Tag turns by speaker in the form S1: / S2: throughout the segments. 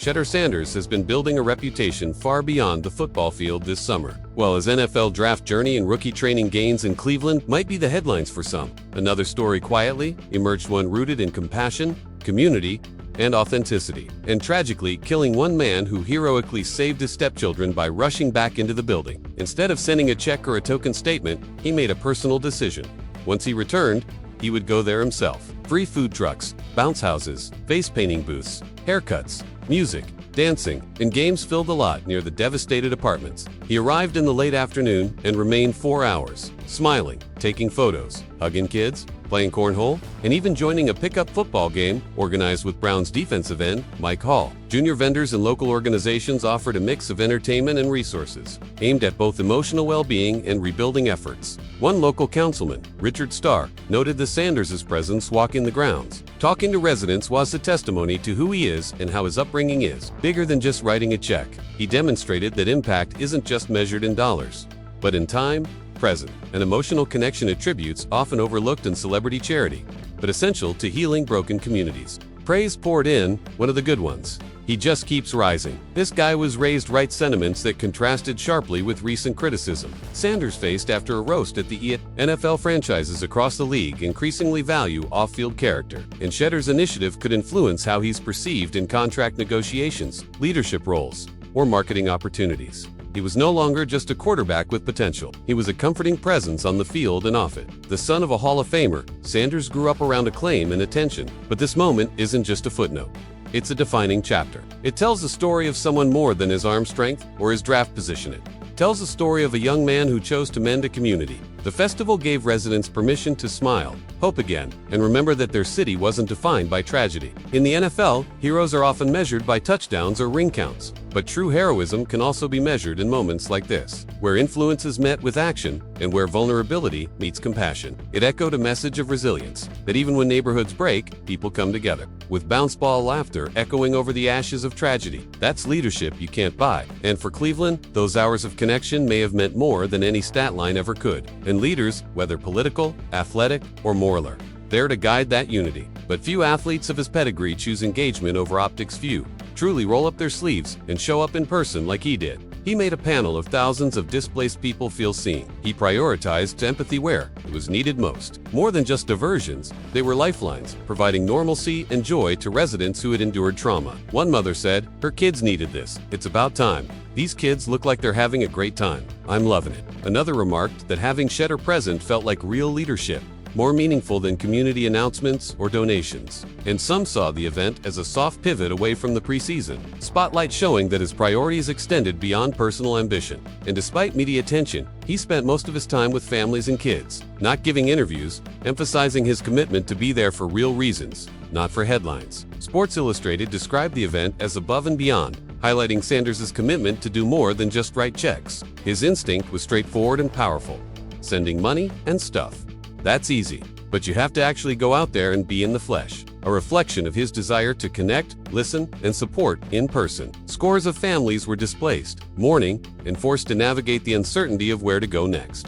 S1: Shedeur Sanders has been building a reputation far beyond the football field this summer. While his NFL draft journey and rookie training gains in Cleveland might be the headlines for some, another story quietly emerged, one rooted in compassion, community, and authenticity, and tragically killing one man who heroically saved his stepchildren by rushing back into the building. Instead of sending a check or a token statement, he made a personal decision. Once he returned, he would go there himself. Free food trucks, bounce houses, face painting booths, haircuts, music, dancing, and games filled the lot near the devastated apartments. He arrived in the late afternoon and remained 4 hours, smiling, taking photos, hugging kids, playing cornhole, and even joining a pickup football game organized with Browns defensive end Mike Hall. Junior vendors and local organizations offered a mix of entertainment and resources, aimed at both emotional well-being and rebuilding efforts. One local councilman, Richard Starr, noted the Sanders' presence walking the grounds. Talking to residents was a testimony to who he is and how his upbringing is bigger than just writing a check. He demonstrated that impact isn't just measured in dollars, but in time, present, and emotional connection, attributes often overlooked in celebrity charity, but essential to healing broken communities. Praise poured in, one of the good ones. He just keeps rising. This guy was raised right, sentiments that contrasted sharply with recent criticism Sanders faced after a roast at the NFL. Franchises across the league increasingly value off-field character, and Shedeur's initiative could influence how he's perceived in contract negotiations, leadership roles, or marketing opportunities. He was no longer just a quarterback with potential. He was a comforting presence on the field and off it. The son of a Hall of Famer, Sanders grew up around acclaim and attention. But this moment isn't just a footnote. It's a defining chapter. It tells the story of someone more than his arm strength or his draft position. It tells the story of a young man who chose to mend a community. The festival gave residents permission to smile, hope again, and remember that their city wasn't defined by tragedy. In the NFL, heroes are often measured by touchdowns or ring counts. But true heroism can also be measured in moments like this, where influence is met with action and where vulnerability meets compassion. It echoed a message of resilience, that even when neighborhoods break, people come together, with bounce ball laughter echoing over the ashes of tragedy. That's leadership you can't buy. And for Cleveland, those hours of connection may have meant more than any stat line ever could. And leaders, whether political, athletic, or moral, are there to guide that unity. But few athletes of his pedigree choose engagement over optics. Few truly roll up their sleeves and show up in person like he did. He made a panel of thousands of displaced people feel seen. He prioritized empathy where it was needed most. More than just diversions, they were lifelines, providing normalcy and joy to residents who had endured trauma. One mother said, her kids needed this. It's about time. These kids look like they're having a great time. I'm loving it. Another remarked that having Shedeur present felt like real leadership, more meaningful than community announcements or donations. And some saw the event as a soft pivot away from the preseason spotlight, showing that his priorities extended beyond personal ambition. And despite media attention, he spent most of his time with families and kids, not giving interviews, emphasizing his commitment to be there for real reasons, not for headlines. Sports Illustrated described the event as above and beyond, highlighting Sanders' commitment to do more than just write checks. His instinct was straightforward and powerful: sending money and stuff. That's easy, but you have to actually go out there and be in the flesh. A reflection of his desire to connect, listen, and support in person. Scores of families were displaced, mourning, and forced to navigate the uncertainty of where to go next.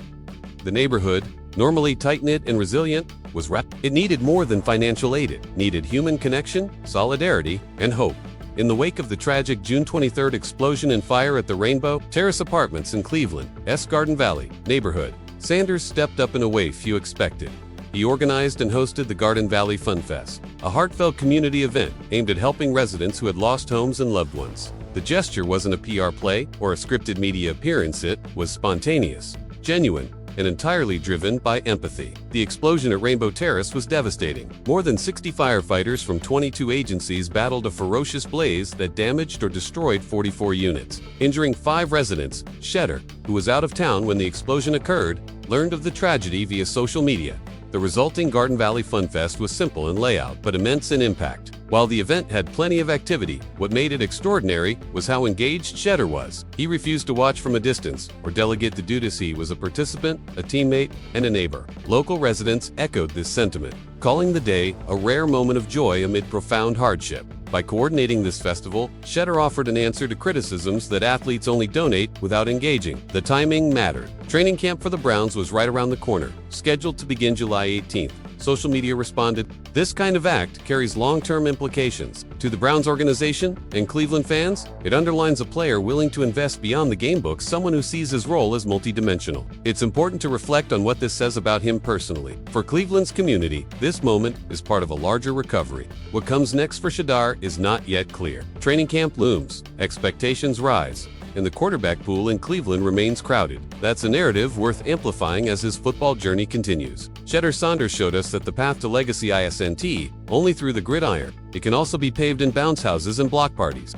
S1: The neighborhood, normally tight-knit and resilient, was wrapped. It needed more than financial aid. It needed human connection, solidarity, and hope. In the wake of the tragic June 23rd explosion and fire at the Rainbow Terrace Apartments in Cleveland's Garden Valley neighborhood, Sanders stepped up in a way few expected. He organized and hosted the Garden Valley Fun Fest, a heartfelt community event aimed at helping residents who had lost homes and loved ones. The gesture wasn't a PR play or a scripted media appearance. It was spontaneous, genuine, and entirely driven by empathy. The explosion at Rainbow Terrace was devastating. More than 60 firefighters from 22 agencies battled a ferocious blaze that damaged or destroyed 44 units, injuring 5 residents. Shedeur, who was out of town when the explosion occurred, learned of the tragedy via social media. The resulting Garden Valley Fun Fest was simple in layout but immense in impact. While the event had plenty of activity, what made it extraordinary was how engaged Shedeur was. He refused to watch from a distance or delegate the duties. He was a participant, a teammate, and a neighbor. Local residents echoed this sentiment, calling the day a rare moment of joy amid profound hardship. By coordinating this festival, Shedeur offered an answer to criticisms that athletes only donate without engaging. The timing mattered. Training camp for the Browns was right around the corner, scheduled to begin July 18th. Social media responded, "This kind of act carries long-term implications. To the Browns organization and Cleveland fans, it underlines a player willing to invest beyond the gamebook, someone who sees his role as multidimensional. It's important to reflect on what this says about him personally. For Cleveland's community, this moment is part of a larger recovery. What comes next for Shedeur is not yet clear. Training camp looms, expectations rise, and the quarterback pool in Cleveland remains crowded. That's a narrative worth amplifying as his football journey continues." Shedeur Saunders showed us that the path to legacy isn't only through the gridiron. It can also be paved in bounce houses and block parties.